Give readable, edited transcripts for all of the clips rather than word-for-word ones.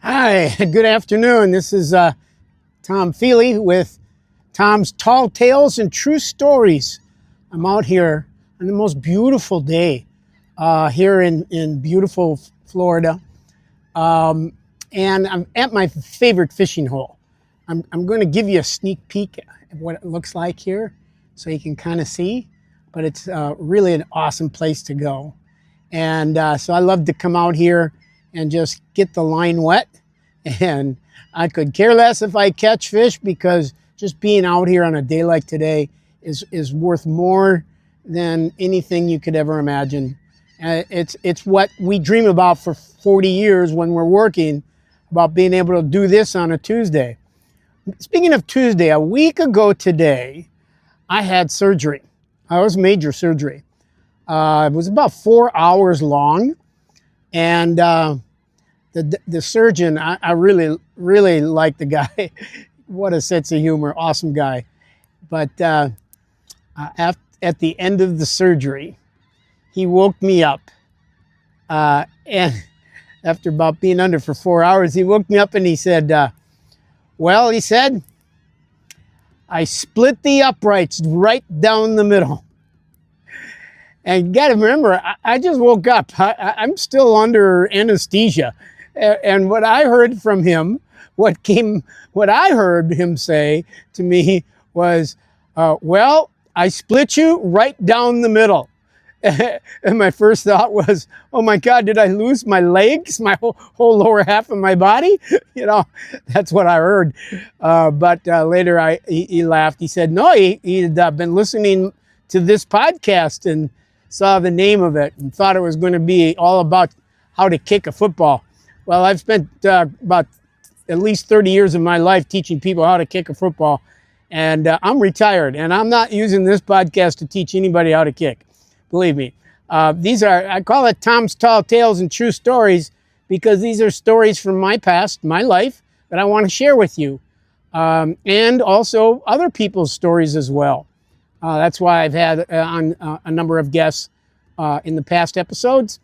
Hi, good afternoon. This is Tom Feely with Tom's Tall Tales and True Stories. I'm out here on the most beautiful day here in beautiful Florida. And I'm at my favorite fishing hole. I'm going to give you a sneak peek at what it looks like here so you can kind of see. But it's really an awesome place to go. And so I love to come out here and just get the line wet. And I could care less if I catch fish, because just being out here on a day like today is worth more than anything you could ever imagine. It's what we dream about for 40 years when we're working, about being able to do this on a Tuesday. Speaking of Tuesday, a week ago today, I had surgery. I was major surgery. It was about 4 hours long, and the surgeon, I really like the guy. What a sense of humor, awesome guy. But at the end of the surgery, he woke me up, and after about being under for 4 hours, he woke me up and he said, well, he said, I split the uprights right down the middle. And you got to remember, I just woke up. I'm still under anesthesia. And what I heard from him, what I heard him say to me was, well, I split you right down the middle. And my first thought was, oh my God, did I lose my legs, my whole lower half of my body? You know, that's what I heard. But later he laughed. He said, no, he'd been listening to this podcast and saw the name of it and thought it was going to be all about how to kick a football. Well, I've spent about at least 30 years of my life teaching people how to kick a football, and I'm retired, and I'm not using this podcast to teach anybody how to kick. Believe me. I call it Tom's Tall Tales and True Stories, because these are stories from my past, my life, that I want to share with you, and also other people's stories as well. That's why I've had on a number of guests in the past episodes,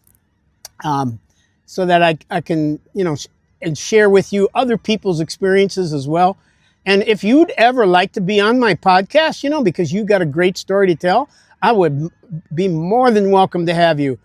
so that I can, and share with you other people's experiences as well. And if you'd ever like to be on my podcast, because you got a great story to tell, I would be more than welcome to have you.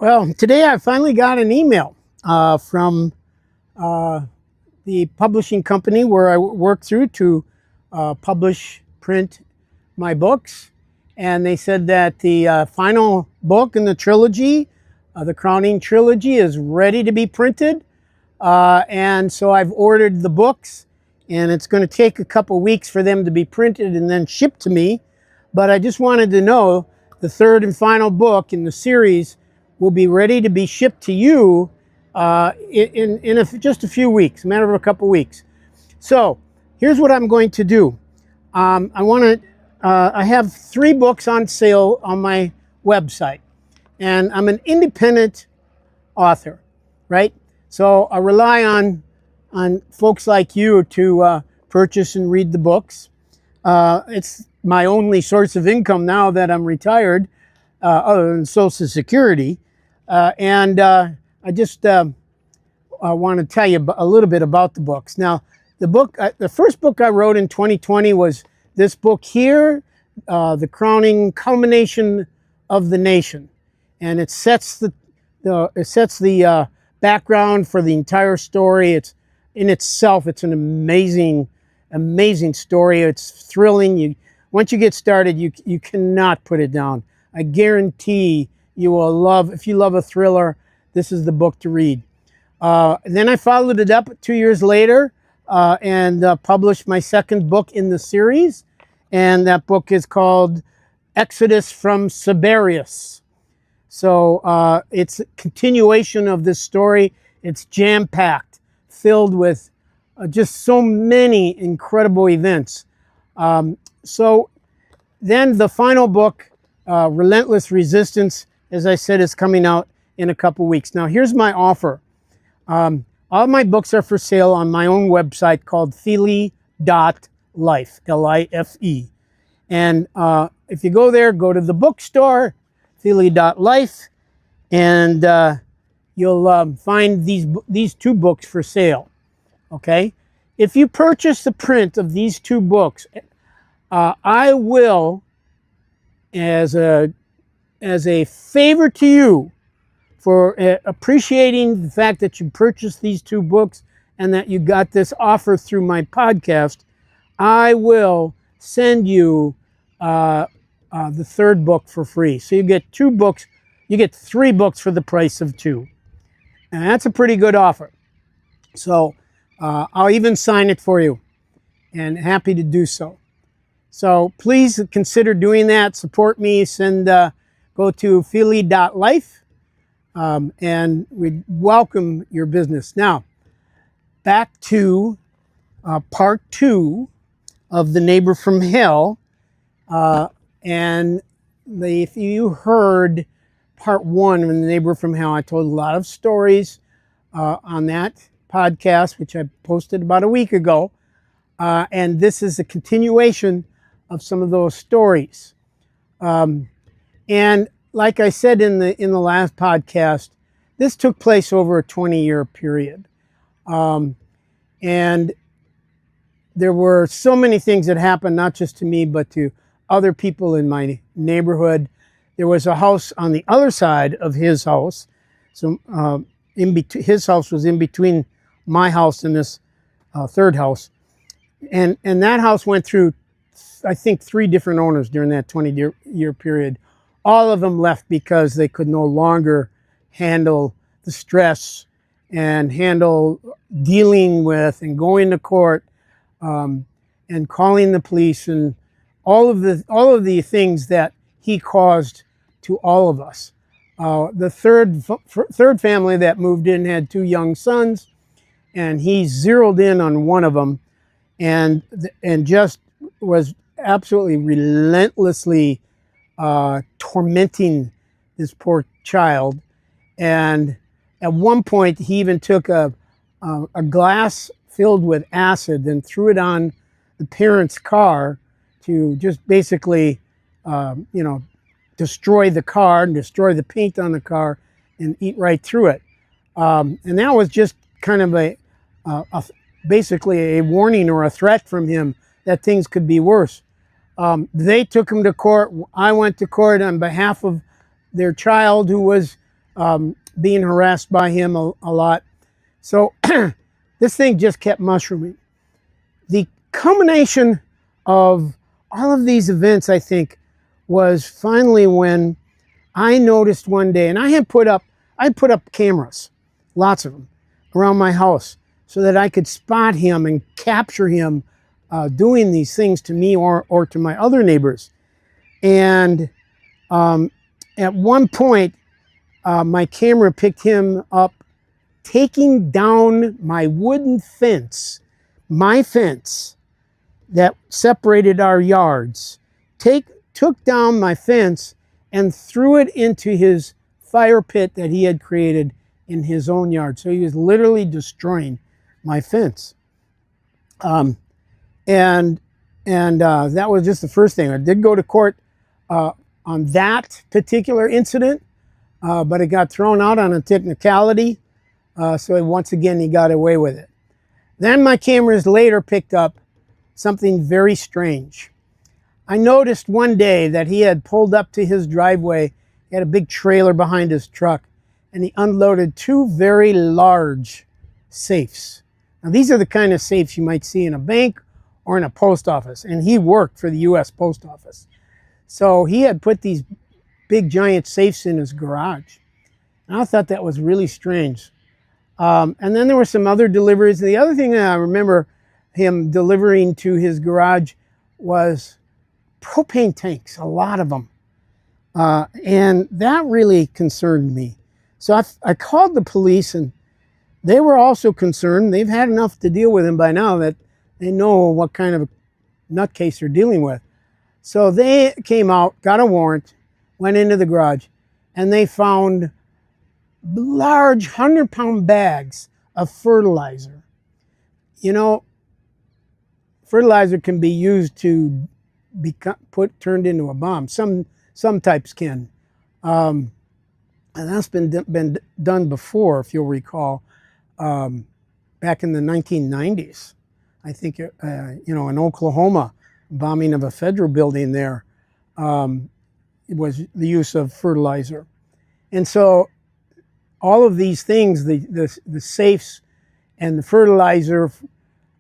Well, today I finally got an email from the publishing company where I work through to print my books. And they said that the final book in the trilogy, the Crowning Trilogy, is ready to be printed. And so I've ordered the books, and it's going to take a couple weeks for them to be printed and then shipped to me. But I just wanted to know the third and final book in the series will be ready to be shipped to you in just a few weeks, a matter of a couple weeks. So here's what I'm going to do. I have 3 books on sale on my website, and I'm an independent author, right? So I rely on folks like you to purchase and read the books. It's my only source of income now that I'm retired, other than Social Security. I just want to tell you a little bit about the books. Now, the first book I wrote in 2020 was this book here, The Crowning Culmination of the Nation, and it sets the background for the entire story. It's in itself, it's an amazing story. It's thrilling. Once you get started, you cannot put it down. I guarantee you will love. If you love a thriller, this is the book to read. Then I followed it up 2 years later and published my second book in the series. And that book is called Exodus from Siberius. So it's a continuation of this story. It's jam-packed, filled with just so many incredible events. So then the final book, Relentless Resistance, as I said, is coming out in a couple weeks. Now, here's my offer. All my books are for sale on my own website called Fili.life, L-I-F-E. And if you go there, go to the bookstore, Fili.life, and you'll find these 2 books for sale, okay? If you purchase the print of these 2 books, I will, as a favor to you, for appreciating the fact that you purchased these 2 books and that you got this offer through my podcast, I will send you the 3rd book for free. So you get 2 books, you get 3 books for the price of 2. And that's a pretty good offer. So I'll even sign it for you, and happy to do so. So please consider doing that. Support me. Go to Fili.life. And we welcome your business. Now, back to part 2 of The Neighbor from Hell. If you heard part 1 of The Neighbor from Hell, I told a lot of stories on that podcast, which I posted about a week ago. And this is a continuation of some of those stories. And like I said in the last podcast, this took place over a 20-year period. And there were so many things that happened, not just to me, but to other people in my neighborhood. There was a house on the other side of his house. So his house was in between my house and this third house. And that house went through, I think, 3 different owners during that 20-year period. All of them left because they could no longer handle the stress and handle dealing with and going to court and calling the police and all of the things that he caused to all of us. The third family that moved in had 2 young sons, and he zeroed in on one of them and just was absolutely relentlessly tormenting this poor child. And at one point, he even took a glass filled with acid and threw it on the parents' car to just basically, destroy the car and destroy the paint on the car and eat right through it. And that was just kind of basically a warning or a threat from him that things could be worse. They took him to court. I went to court on behalf of their child, who was being harassed by him a lot. So this thing just kept mushrooming. The culmination of all of these events, I think, was finally when I noticed one day, and I put up cameras, lots of them, around my house, so that I could spot him and capture him doing these things to me or to my other neighbors. And at one point, my camera picked him up taking down my wooden fence, my fence that separated our yards, took down my fence and threw it into his fire pit that he had created in his own yard. So he was literally destroying my fence. And that was just the first thing. I did go to court on that particular incident, but it got thrown out on a technicality. So once again, he got away with it. Then my cameras later picked up something very strange. I noticed one day that he had pulled up to his driveway. He had a big trailer behind his truck, and he unloaded two very large safes. Now, these are the kind of safes you might see in a bank or in a post office, and he worked for the U.S. Post Office. So he had put these big giant safes in his garage. And I thought that was really strange. And then there were some other deliveries. The other thing that I remember him delivering to his garage was propane tanks, a lot of them. And that really concerned me. So I called the police, and they were also concerned. They've had enough to deal with him by now that they know what kind of a nutcase they're dealing with. So they came out, got a warrant, went into the garage, and they found large 100-pound bags of fertilizer. You know, fertilizer can be used to be turned into a bomb. Some types can. And that's been done before, if you'll recall, back in the 1990s. I think, in Oklahoma, bombing of a federal building there, it was the use of fertilizer. And so all of these things, the safes and the fertilizer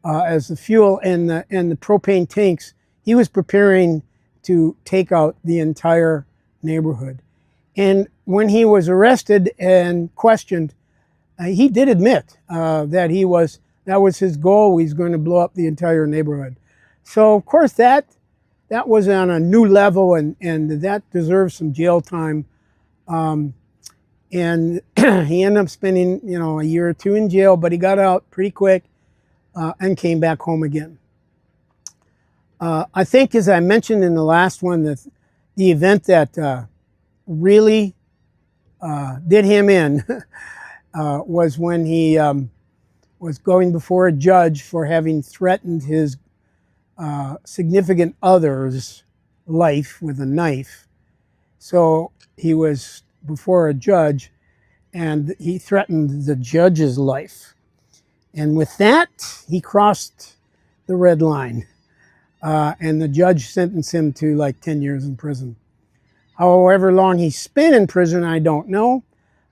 as the fuel and the propane tanks, he was preparing to take out the entire neighborhood. And when he was arrested and questioned, he did admit that was his goal. He's going to blow up the entire neighborhood. So of course that was on a new level, and that deserves some jail time. And he ended up spending a year or two in jail, but he got out pretty quick and came back home again. I think, as I mentioned in the last one, that the event that really did him in was when he was going before a judge for having threatened his significant other's life with a knife. So he was before a judge, and he threatened the judge's life. And with that, he crossed the red line. And the judge sentenced him to like 10 years in prison. However long he spent in prison, I don't know.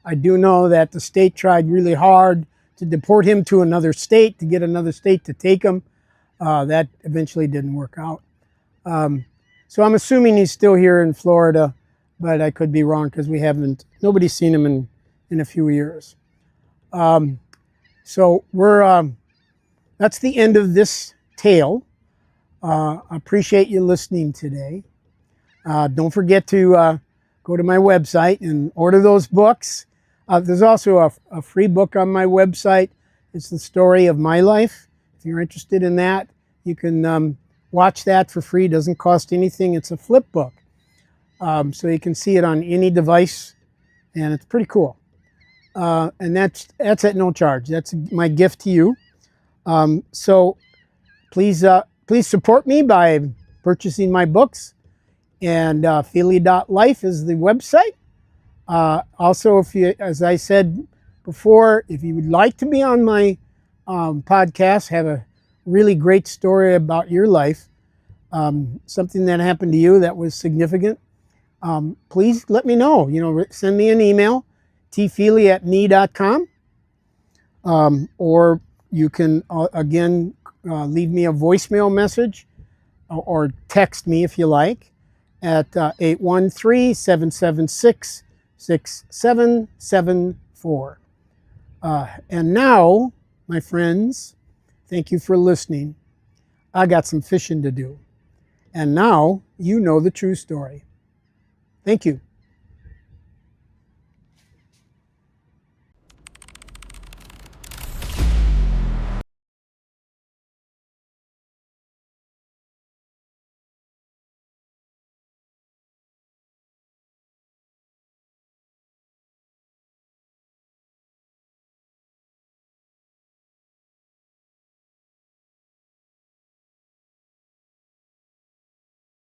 I do know that the state tried really hard to deport him to another state, to get another state to take him. That eventually didn't work out. So I'm assuming he's still here in Florida, but I could be wrong because nobody's seen him in a few years. So that's the end of this tale. I appreciate you listening today. Don't forget to go to my website and order those books. There's also a free book on my website. It's the story of my life. If you're interested in that, you can watch that for free. It doesn't cost anything. It's a flip book. So you can see it on any device, and it's pretty cool. And that's at no charge. That's my gift to you. So please support me by purchasing my books. And Feely.life is the website. Also, as I said before, if you would like to be on my podcast, have a really great story about your life, something that happened to you that was significant, please let me know. Send me an email, tfeely@me.com. Or you can, again, leave me a voicemail message or text me if you like at 813-776-6774. And now, my friends, thank you for listening. I got some fishing to do. And now you know the true story. Thank you.